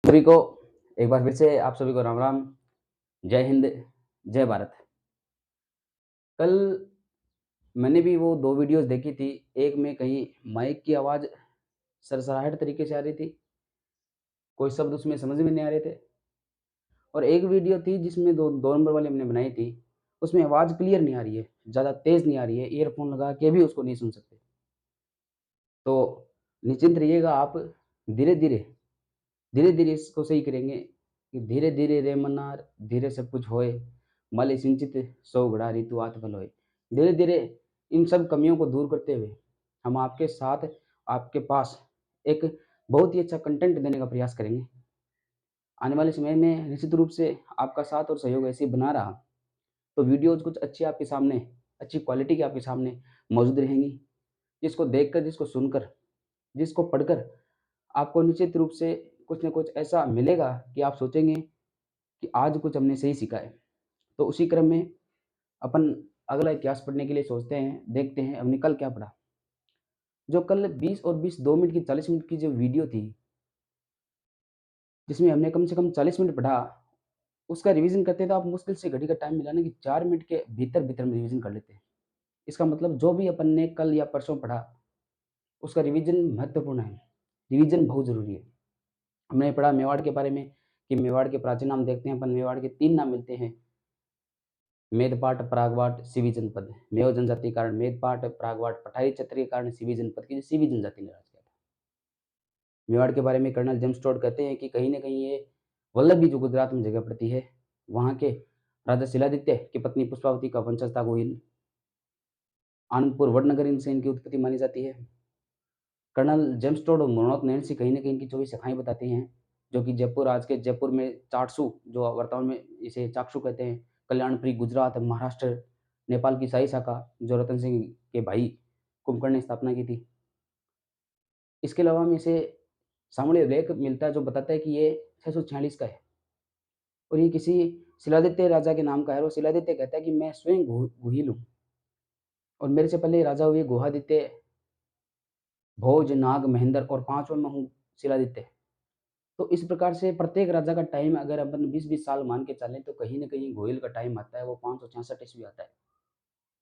सभी को एक बार फिर से आप सभी को राम राम। जय हिंद, जय भारत। कल मैंने भी वो 2 वीडियोज़ देखी थी। एक में कहीं माइक की आवाज़ सरसराहट तरीके से आ रही थी, कोई शब्द उसमें समझ में नहीं आ रहे थे। और एक वीडियो थी जिसमें 2 नंबर वाली हमने बनाई थी, उसमें आवाज़ क्लियर नहीं आ रही है, ज़्यादा तेज़ नहीं आ रही है, ईयरफ़ोन लगा के भी उसको नहीं सुन सकते। तो निश्चिंत रहिएगा आप, धीरे-धीरे, धीरे-धीरे इसको सही करेंगे कि धीरे-धीरे रे मन्नार, धीरे सब कुछ होए, मल सिंचित सो घड़ा ऋतु आत फल होए। धीरे-धीरे इन सब कमियों को दूर करते हुए हम आपके साथ, आपके पास एक बहुत ही अच्छा कंटेंट देने का प्रयास करेंगे। आने वाले समय में निश्चित रूप से आपका साथ और सहयोग ऐसे ही बना रहा, तो वीडियोज़ कुछ अच्छी आपके सामने, अच्छी क्वालिटी की आपके सामने मौजूद रहेंगी, जिसको देखकर, जिसको सुनकर, जिसको पढ़कर आपको निश्चित रूप से कुछ न कुछ ऐसा मिलेगा कि आप सोचेंगे कि आज कुछ हमने सही सीखा है। तो उसी क्रम में अपन अगला इतिहास पढ़ने के लिए सोचते हैं, देखते हैं हमने कल क्या पढ़ा। जो कल 20 और 20 2 मिनट की 40 मिनट की जो वीडियो थी, जिसमें हमने कम से कम 40 मिनट पढ़ा, उसका रिवीज़न करते तो आप मुश्किल से घड़ी का टाइम मिलाना कि 4 मिनट के भीतर-भीतर में रिवीज़न कर लेते हैं। इसका मतलब जो भी अपन ने कल या परसों पढ़ा, उसका रिवीज़न महत्वपूर्ण है। रिवीज़न बहुत ज़रूरी है। हमने पढ़ा मेवाड़ के बारे में कि मेवाड़ के प्राचीन नाम देखते हैं अपन, मेवाड़ के 3 नाम मिलते हैं। मेदपाट, परागवाट, सिवी जनपद। मेव जनजाति के कारण मेदपाट, परागवाट, पठारी क्षत्रिय के कारण सिवी जनपद की सिवी जनजाति ने राज किया था। मेवाड़ के बारे में कर्नल जेम्स टोड कहते हैं कि कहीं न कहीं ये वल्लभी जो गुजरात में जगह पड़ती है, वहाँ के राजा शिलादित्य की पत्नी पुष्पावती का वंशज था गोहिल। आनंदपुर वडनगर इनसे इनकी उत्पत्ति मानी जाती है। कर्नल जेम्स टोड और मुरनौत नैन से कहीं न कहीं इनकी 24 शाखाएँ बताती हैं, जो कि जयपुर, आज के जयपुर में चाटसू, जो वर्तमान में इसे चाकसू कहते हैं, कल्याणपुरी गुजरात, महाराष्ट्र, नेपाल की शाही शाखा, जो रतन सिंह के भाई कुंभकर्ण ने स्थापना की थी। इसके अलावा हमें इसे सामूहिक उल्लेख मिलता है जो बताता है कि ये 646 का है और ये किसी शिलादित्य राजा के नाम का है और शिलादित्य कहता है कि मैं स्वयं गुहिल हूँ और मेरे से पहले राजा हुए गुहादित्य, भोज, नाग, महेंद्र और 5वां मैं हूँ शिलादित्य। तो इस प्रकार से प्रत्येक राजा का टाइम अगर अपन 20-20 साल मान के चलें तो कहीं न कहीं गोहिल का टाइम आता है, वो 566 ईस्वी आता है।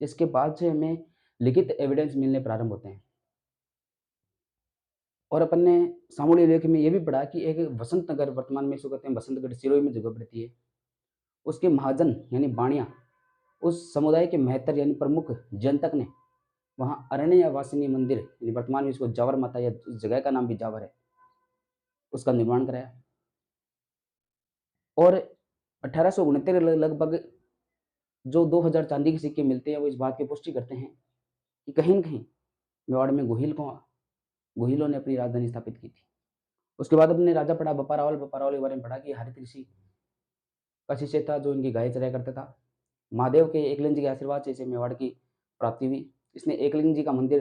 इसके बाद से हमें लिखित एविडेंस मिलने प्रारंभ होते हैं और अपन ने सामूहिक लेख में ये भी पढ़ा कि एक वसंत नगर, वर्तमान में इसको कहते हैं बसंतगढ़, सिरोही में जगह पड़ती है। उसके महाजन यानी बाणिया, उस समुदाय के महतर यानी प्रमुख जनतक ने वहाँ अरण्यवासिनी मंदिर यानी वर्तमान में इसको जावर माता, या उस जगह का नाम भी जावर है, उसका निर्माण कराया। और 1869 लगभग जो 2000 चांदी के सिक्के मिलते हैं, वो इस बात की पुष्टि करते हैं कि कहीं न कहीं मेवाड़ में गोहिलों ने अपनी राजधानी स्थापित की थी। उसके बाद हमने राजा पढ़ा बप्पा रावल के बारे में पढ़ा कि हरित ऋषि का शिष्य था, जो इनकी गाय चराया करता था। महादेव के एकलिंग जी के आशीर्वाद से इसे मेवाड़ की प्राप्ति हुई। इसने एकलिंग जी का मंदिर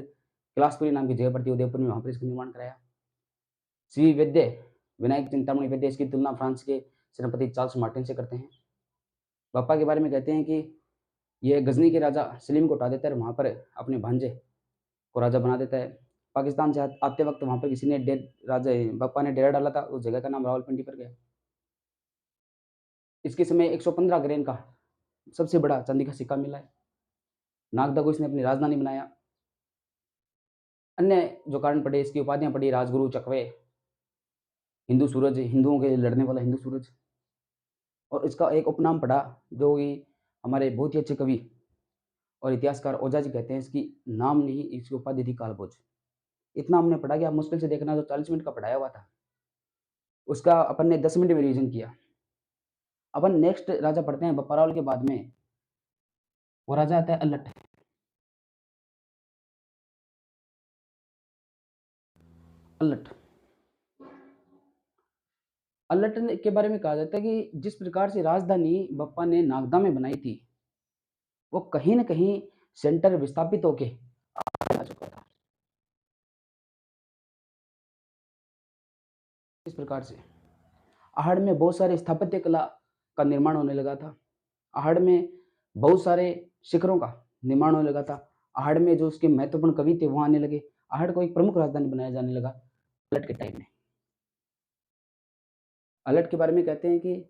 कैलाशपुरी नाम की जगह पड़ती है उदयपुर में, वहाँ पर इसका निर्माण कराया। श्री वैद्य विनायक चिंतामणि वैद्य, इसकी तुलना फ्रांस के सेनापति चार्ल्स मार्टिन से करते हैं। बप्पा के बारे में कहते हैं कि ये गजनी के राजा सलीम को हटा देता है और वहाँ पर अपने भांजे को राजा बना देता है। पाकिस्तान से आते वक़्त वहाँ पे किसी ने राजा बप्पा ने डेरा डाला था, उस जगह का नाम रावलपिंडी पड़ गया। इसके समय 115 ग्रेन का सबसे बड़ा चांदी का सिक्का मिला है। नागदा को इसने अपनी राजधानी बनाया। अन्य जो कारण पढ़े, इसकी उपाधियाँ पढ़ी, राजगुरु, चकवे, हिंदू सूरज, हिंदुओं के लिए लड़ने वाला हिंदू सूरज। और इसका एक उपनाम पढ़ा जो कि हमारे बहुत ही अच्छे कवि और इतिहासकार ओझा जी कहते हैं, इसकी नाम नहीं, इसकी उपाधि थी कालभोज। इतना हमने पढ़ा कि आप मुश्किल से देखना, जो 40 मिनट का पढ़ाया हुआ था, उसका अपन ने 10 मिनट में रिवीजन किया। अपन नेक्स्ट राजा पढ़ते हैं बप्पा रावल के बाद में, वो राजा आता है अल्लट। अल्लट अल्लट के बारे में कहा जाता है कि जिस प्रकार से राजधानी बप्पा ने नागदा में बनाई थी, वो कहीं न कहीं सेंटर विस्थापित होके आ चुका था। इस प्रकार से आहड़ में बहुत सारे स्थापत्य कला का निर्माण होने लगा था। आहड़ में बहुत सारे शिखरों का निर्माण होने लगा था। आहड़ में जो उसके महत्वपूर्ण कवि थे, वो आने लगे। आहड़ को एक प्रमुख राजधानी बनाया जाने लगा अल्लट के टाइम में। अलर्ट के बारे में कहते हैं कि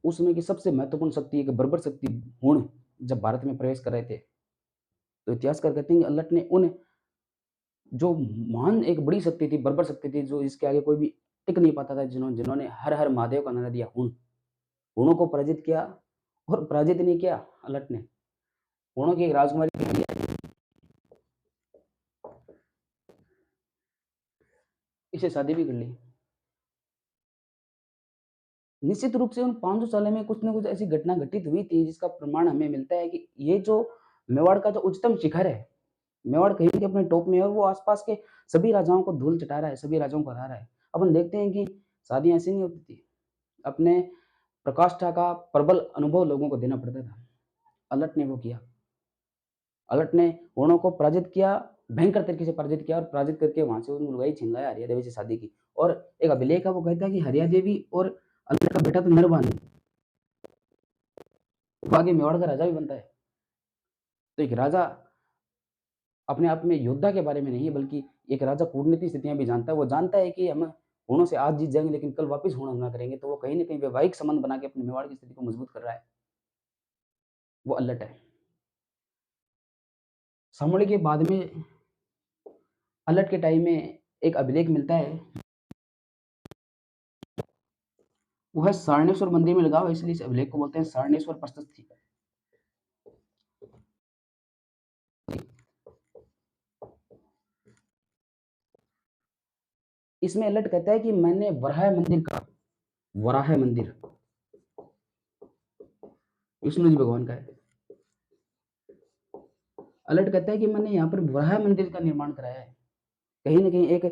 उस समय की सबसे महत्वपूर्ण शक्ति एक बर्बर शक्ति हुण जब भारत में प्रवेश कर रहे थे, तो इतिहासकार कहते हैं कि अलर्ट ने उन जो महान एक बड़ी शक्ति थी, बर्बर शक्ति थी, जो इसके आगे कोई भी टिक नहीं पाता था, जिन्होंने जिन्होंने हर हर महादेव का नारा दिया, हुण, हुणों को पराजित किया। और पराजित नहीं किया अलर्ट ने, हुणों की एक राजकुमारी थी, इसे शादी भी कर ली। निश्चित रूप से उन 500 सालों में कुछ न कुछ ऐसी घटना घटित हुई थी, जिसका प्रमाण हमें मिलता है कि ये जो मेवाड़ का जो उच्चतम शिखर है, मेवाड़ कहीं के अपने टॉप में है और वो आसपास के सभी राजाओं को धूल चटा रहा है, सभी राजाओं को हरा रहा है। अपन देखते हैं कि शादियाँ ऐसी नहीं होती थी। अपने प्रकाष्ठा का प्रबल अनुभव लोगों को देना पड़ता था। अलर्ट ने वो किया। अलर्ट ने हुणों को पराजित किया, भयंकर तरीके से पराजित किया और पराजित करके वहाँ से उन लुगाई छीन लाया, हरिया देवी से शादी की। और एक अभिलेख है, वो कहता है कि हरिया देवी और अलर्ट का बेटा तो नरवान, वो आगे मेवाड़ का राजा भी बनता है। तो एक राजा अपने आप में योद्धा के बारे में नहीं है, बल्कि एक राजा कूटनीति स्थितियां भी जानता है। वो जानता है कि हम हुणों से आज जीत जाएंगे, लेकिन कल वापस हुण हमला करेंगे, तो वो कहीं ना कहीं वैवाहिक संबंध बना के अपने मेवाड़ की स्थिति को मजबूत कर रहा है। वो अलर्ट है। शामली के बाद में अलर्ट के टाइम में एक अभिलेख मिलता है, वो है सारनेश्वर मंदिर में लगा हुआ, इसलिए इस अभिलेख को बोलते हैं सारनेश्वर प्रशस्ति। इसमें अलर्ट कहता है कि मैंने वराह मंदिर का, वराह मंदिर विष्णु जी भगवान का है, अलर्ट कहता है कि मैंने यहाँ पर वराह मंदिर का निर्माण कराया है। कहीं ना कहीं एक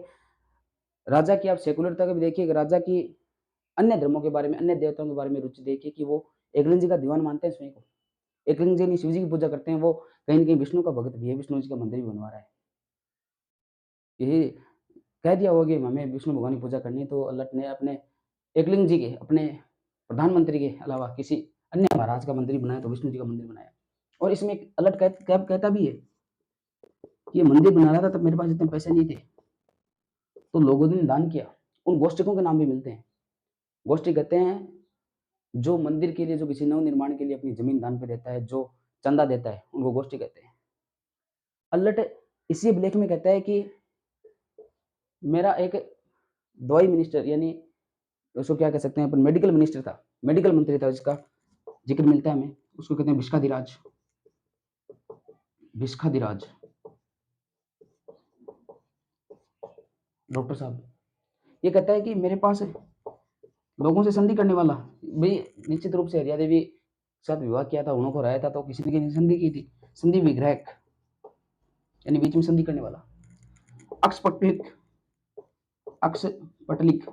राजा की, आप सेकुलरता को भी देखिए, एक राजा की अन्य धर्मों के बारे में, अन्य देवताओं के बारे में रुचि देखिए कि वो एकलिंग जी का दीवान मानते हैं स्वयं को। एकलिंग जी शिव जी की पूजा करते हैं, वो कहीं ना कहीं विष्णु का भक्त भी है, विष्णु जी का मंदिर भी बनवा रहा है। यही कह दिया होगा कि हमें विष्णु भगवान की पूजा करनी है, तो अलर्ट ने अपने एकलिंग जी के, अपने प्रधानमंत्री के अलावा किसी अन्य महाराज का मंदिर बनाया, तो विष्णु जी का मंदिर बनाया। और इसमें अलर्ट कहता भी है कि ये मंदिर बना रहा था तब मेरे पास इतने पैसे नहीं थे, तो लोगों ने दान किया। उन गोष्ठिकों के नाम भी मिलते हैं। गोष्ठी कहते हैं जो मंदिर के लिए, जो किसी नव निर्माण के लिए अपनी जमीन दान पे देता है, जो चंदा देता है, उनको गोष्ठी कहते हैं। अलर्ट इसी अभिलेख में कहता है कि मेरा एक दवाई मिनिस्टर, यानी उसको क्या कह सकते हैं अपन, मेडिकल मिनिस्टर था, मेडिकल मंत्री था, जिसका जिक्र मिलता है हमें, उसको कहते हैं भिष्काधिराज। भिष्काधिराज डॉक्टर साहब, ये कहता है कि मेरे पास लोगों से संधि करने वाला, भाई निश्चित रूप से हरिया देवी के साथ विवाह किया था, उन्होंने को राया था, तो किसी ने किसी संधि की थी, संधि विग्रहक, यानी बीच में संधि करने वाला। अक्षपटलिक, अक्षपटलिक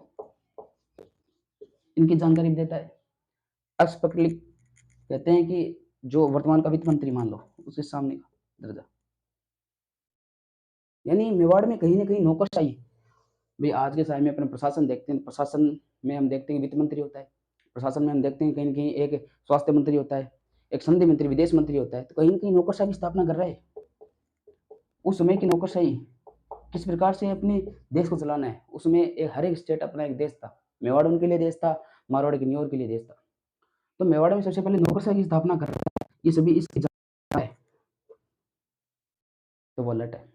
इनकी जानकारी भी देता है। अक्षपटलिक कहते हैं कि जो वर्तमान का वित्त मंत्री मान लो, उसके सामने का दर्जा। यानी मेवाड़ में कहीं ना कहीं नौकरशाही, भाई आज के समय में अपने प्रशासन देखते हैं, प्रशासन में हम देखते हैं कि वित्त मंत्री होता है, प्रशासन में हम देखते हैं कहीं ना कहीं एक स्वास्थ्य मंत्री होता है, एक संधि मंत्री, विदेश मंत्री होता है, तो कहीं ना कहीं नौकरशाही की स्थापना कर रहे हैं। उस समय की नौकरशाही किस प्रकार से अपने देश को चलाना है, उसमें एक हर एक स्टेट अपना एक देश था। मेवाड़ उनके लिए देश था, मारवाड़ के न्यूयॉर्क के लिए देश था। तो मेवाड़ में सबसे पहले नौकरशाही की स्थापना कर रहा है, ये सभी इसकी है, तो वो अलर्ट है।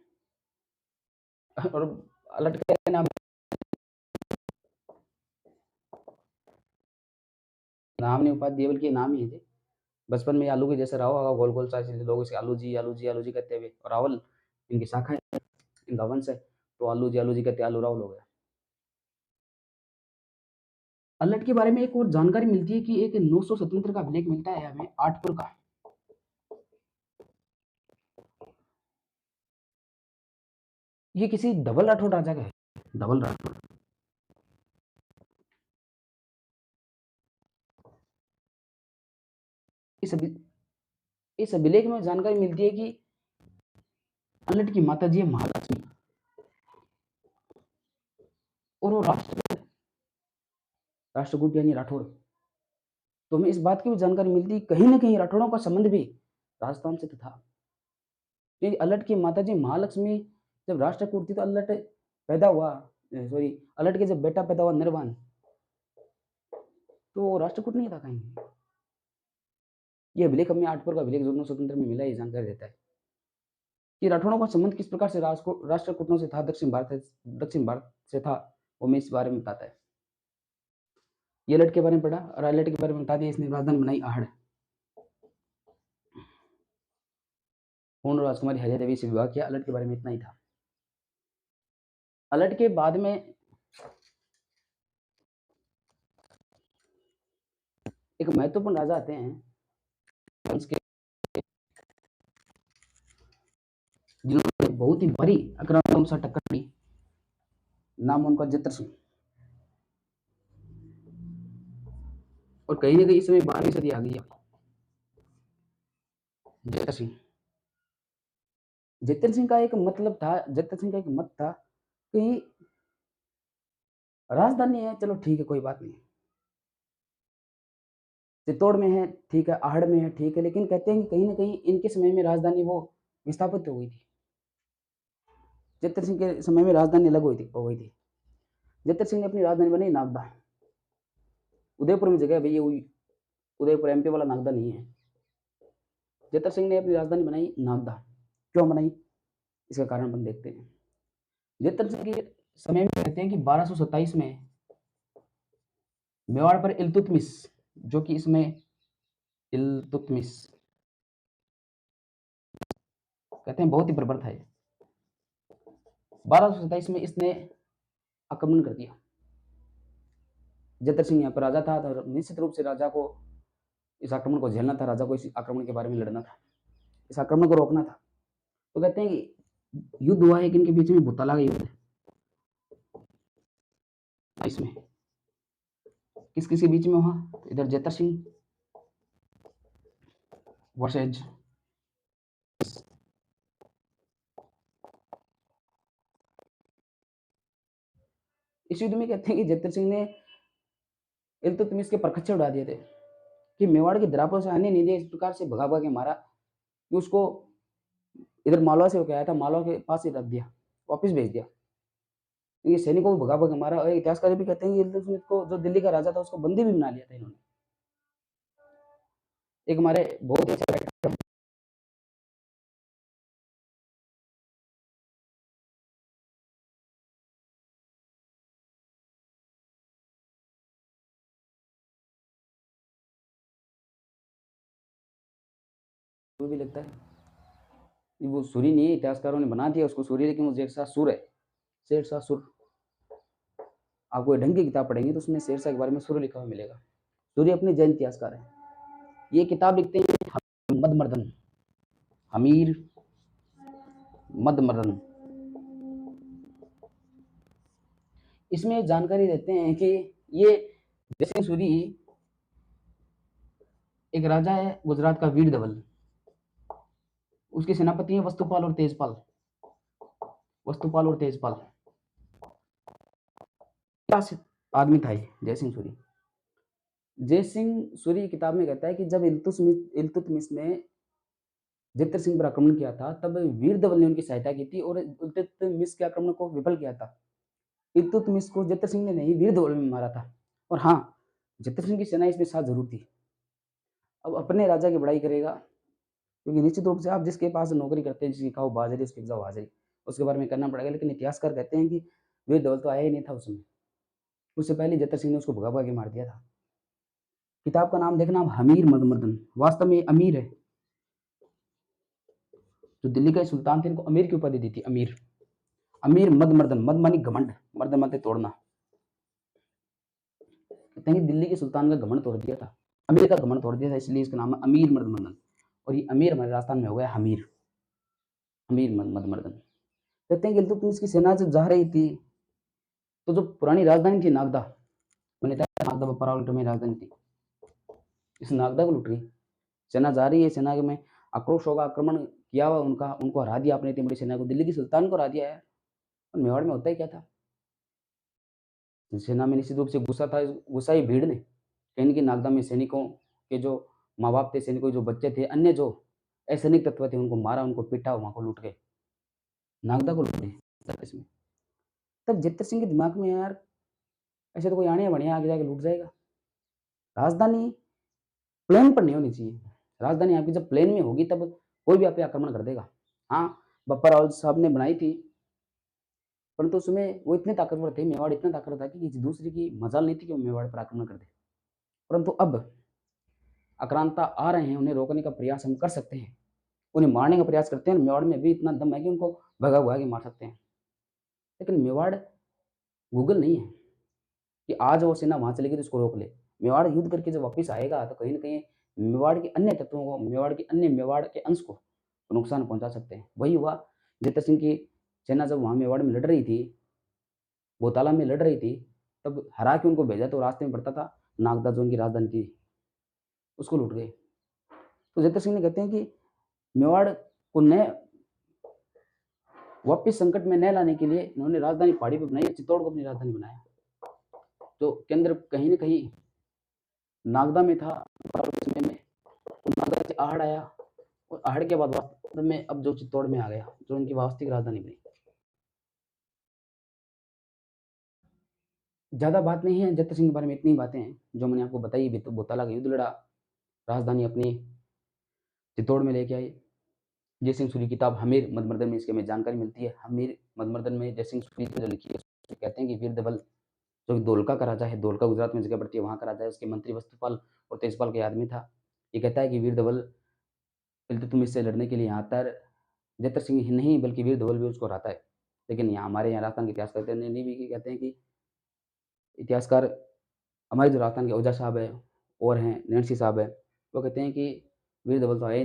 और अलर्ट का नाम, नाम नहीं उपाधि दिए, बल्कि नाम ही है। बचपन में आलू के जैसे रहा होगा, गोल गोल सा, इसलिए लोग इसे आलू जी, आलू जी, आलू जी कहते हुए, और रावल इनकी शाखा है, इनका वंश है, तो आलू जी, आलू जी कहते, आलू रावल हो गया। अलर्ट के बारे में एक और जानकारी मिलती है कि एक 977 का अभिलेख मिलता है हमें आठपुर का। ये किसी धवल राठौड़ राजा का है, धवल राठौड़। इस इस अभिलेख में जानकारी मिलती है कि अलर्ट की माता जी है महालक्ष्मी, और वो राष्ट्रकूट यानी राठौड़। तो हमें इस बात की भी जानकारी मिलती है कहीं ना कहीं राठौड़ों का संबंध भी राजस्थान से तो था, क्योंकि अलर्ट की माता जी महालक्ष्मी जब राष्ट्रकूट थी, तो अलर्ट पैदा हुआ, सॉरी, अलर्ट के जब बेटा पैदा हुआ नरवान, तो वो राष्ट्रकूट नहीं था कहीं। ये अभिलेख हमें आठपुर का अभिलेख जो स्वतंत्र में मिला, ये जानकारी देता है कि राठौड़ों का संबंध किस प्रकार से राष्ट्रकूटों से था, दक्षिण भारत से था, वो मैं इस बारे में बताता है। ये लट के बारे में पढ़ा और आइलट के बारे में बता दिया। इसने राजधानी बनाई आहड़। पूर्ण राजकुमारी हरिया देवी से विवाह किया। अलट के बारे में इतना ही था। अलट के बाद में एक महत्वपूर्ण राजा आते हैं उसके, जिन्होंने बहुत ही भारी आक्रामकों से टक्कर दी। नाम उनका जतर सिंह। और कहीं ना कहीं इस समय 12वीं सदी आ गई है। जतर सिंह, जतर सिंह का एक मतलब था, जतर सिंह का एक मत था कि राजधानी है, चलो ठीक है, कोई बात नहीं, चित्तौड़ में है ठीक है, आहड़ में है ठीक है, लेकिन कहते हैं कि कहीं ना कहीं इनके समय में राजधानी वो विस्थापित हो गई थी। जतर सिंह के समय में राजधानी अलग हो गई थी। जतर सिंह ने अपनी राजधानी बनाई नागदा। उदयपुर में जगह भैया, उदयपुर एमपी वाला नागदा नहीं है। जतर सिंह ने अपनी राजधानी बनाई नागदा। क्यों बनाई, इसका कारण अपन देखते हैं। जतर सिंह के समय में कहते हैं कि 1227 में मेवाड़ पर इल्तुतमिश, जो कि इसमें इल्तुतमिश कहते हैं बहुत ही बर्बर था। 1227 में इसने आक्रमण कर दिया। जतर सिंह यहाँ पर राजा था, तो निश्चित रूप से राजा को इस आक्रमण को झेलना था, राजा को इस आक्रमण के बारे में लड़ना था, इस आक्रमण को रोकना था। तो कहते हैं कि युद्ध हुआ है कि इनके बीच में भूताला का युद्ध है। इसमें किस किस के बीच में हुआ, तो इधर जतर सिंह वर्सेज इस युद्ध में कहते हैं कि जतर सिंह ने इल्तुतमिश के परखच्चे उड़ा दिए थे कि मेवाड़ की दरापों से आने नहीं दिया। इस प्रकार से भगा भगा के मारा कि उसको इधर मालवा से होकर आया था, मालवा के पास ही रख दिया, वापिस भेज दिया। ये सैनिकों को भगा भगा मारा। और इतिहासकार भी कहते हैं कि इल्तुतमिश को, जो दिल्ली का राजा था, उसको बंदी भी बना लिया था इन्होंने। एक हमारे बहुत अच्छा राइटर भी लगता है, वो सूरी नहीं है, इतिहासकारों ने बना दिया उसको सूरी, लेकिन वो शेरशाह सुर है। शेरशाह सुर, आपको ढंग की किताब पढ़ेंगे तो उसमें शेरशाह के बारे में सुर लिखा हुआ मिलेगा। सूरी अपने जैन इतिहासकार है। ये किताब लिखते हैं मदमर्दन, हमीर मदमर्दन। इसमें जानकारी देते हैं कि ये जैसे सूरी एक राजा है गुजरात का, वीर धवल। उसके सेनापति हैं वस्तुपाल और तेजपाल। वस्तुपाल और तेजपाल क्या आदमी था ये जय सिंह सूरी। जय सिंह सूरी किताब में कहता है कि जब इल्तुतमिश ने जतर सिंह पर आक्रमण किया था, तब वीर धवल ने उनकी सहायता की थी और इल्तुतमिश के आक्रमण को विफल किया था। इल्तुतमिश को जतर सिंह ने नहीं, वीर धवल में मारा था। और हाँ, जतर सिंह की सेना इसमें साथ जरूर थी। अब अपने राजा की बड़ाई करेगा, क्योंकि निश्चित रूप से आप जिसके पास नौकरी करते हैं, जिसकी खाओ बाजरी, उसकी जाओ हाजिरी, उसके बारे में करना पड़ेगा। लेकिन इतिहासकार कहते हैं कि वीर धवल तो आया ही नहीं था उसमें, उससे पहले जतर सिंह ने उसको भगा भगा के मार दिया था। किताब का नाम देखना, हमीर मदमर्दन। वास्तव में अमीर है, जो दिल्ली के सुल्तान थे, इनको अमीर की उपाधि दी थी, अमीर। अमीर मदमर्दन, मद मानी घमंड, मर्दन माते तोड़ना। कहते हैं कि दिल्ली के सुल्तान का घमंड तोड़ दिया था, अमीर का घमंड तोड़ दिया था, इसलिए इसका नाम है अमीर मदमर्दन। और ये अमीर हमारे राजस्थान में हो गया हमीर, अमीर मदमर्दन। कहते हैं कि इल्तुतमिश की सेना जब जा रही थी, तो जो पुरानी राजधानी थी नागदा, मैंने कहा नागदा बप्परावल में राजधानी थी, इस नागदा को लूट गई। सेना जा रही है, सेना में आक्रोश होगा, आक्रमण किया हुआ उनका, उनको हरा दिया अपने इतनी बड़ी सेना को, दिल्ली की सुल्तान को हरा दिया है। और मेवाड़ में होता ही क्या था, सेना में निश्चित रूप से गुस्सा था। गुस्सा ही भीड़ ने कहीं कि नागदा में सैनिकों के जो माँ बाप थे, सैनिकों के जो बच्चे थे, अन्य जो असैनिक तत्व थे, उनको मारा, उनको पीटा, वहां को लूट गए, नागदा को लूट गए इसमें। तब जतर सिंह के दिमाग में, यार ऐसे तो कोई आने बढ़िया आगे जाके लूट जाएगा, राजधानी प्लेन पर नहीं होनी चाहिए। राजधानी आपकी जब प्लेन में होगी तब कोई भी आप पे आक्रमण कर देगा। हाँ, बप्पा रावल साहब ने बनाई थी, परंतु उसमें वो इतने ताकतवर थे, मेवाड़ इतना ताकतवर था कि किसी दूसरे की मजाल नहीं थी कि वो मेवाड़ पर आक्रमण कर दे। परंतु अब आक्रांता आ रहे हैं, उन्हें रोकने का प्रयास हम कर सकते हैं। उन्हें मारने का प्रयास करते हैं, मेवाड़ में भी इतना दम है कि उनको भगा-भगा के मार सकते हैं। लेकिन मेवाड़ गूगल नहीं है कि आज वो सेना वहाँ चली गई तो उसको रोक ले। मेवाड़ युद्ध करके जब वापस आएगा तो कहीं न कहीं मेवाड़ के अन्य तत्वों को, मेवाड़ के अंश को नुकसान पहुँचा सकते हैं। वही हुआ, जैते सिंह की सेना जब वहाँ मेवाड़ में लड़ रही थी, बोताला में लड़ रही थी, तब हरा के उनको भेजा तो रास्ते में पड़ता था नागदा जो उनकी राजधानी थी, उसको लूट गए। तो जैते सिंह ने कहते हैं कि मेवाड़ को नए वापस संकट में न लाने के लिए इन्होंने राजधानी पहाड़ी पे बनाई, चित्तौड़ को अपनी राजधानी बनाया। तो केंद्र कहीं न कहीं नागदा में था समय में, तो नागदा से आहड़ आया और आहड़ के बाद वास्तव में अब जो चित्तौड़ में आ गया, जो उनकी वास्तविक राजधानी बनी। ज़्यादा बात नहीं है, जत्तर सिंह के बारे में इतनी ही बातें हैं, जो मैंने आपको बताई भी। तो बोताला का युद्ध लड़ा, राजधानी अपनी चित्तौड़ में लेके आए। जयसिंह सूरी की किताब हमीर मदमर्दन में इसकी हमें जानकारी मिलती है। हमीर मदमर्दन में जयसिंह सूरी ने जो लिखी है, उसमें कहते हैं कि वीर धवल जो कि धोलका का राजा है, धोलका गुजरात में जगह पड़ती है, वहाँ का राजा है, उसके मंत्री वस्तुपाल और तेजपाल के आदमी था। ये कहता है कि वीर धवल इल्तुतमिश से लड़ने के लिए यहाँ तर जतर सिंह ही नहीं बल्कि वीर धवल भी उसको हराता है। लेकिन यहाँ हमारे यहाँ राजस्थान के इतिहासकार ने भी कहते हैं कि इतिहासकार हमारे जो राजस्थान के ओझा साहब है और हैं नरसिंह साहब है, वो कहते हैं कि वीर धवल तो है ही नहीं।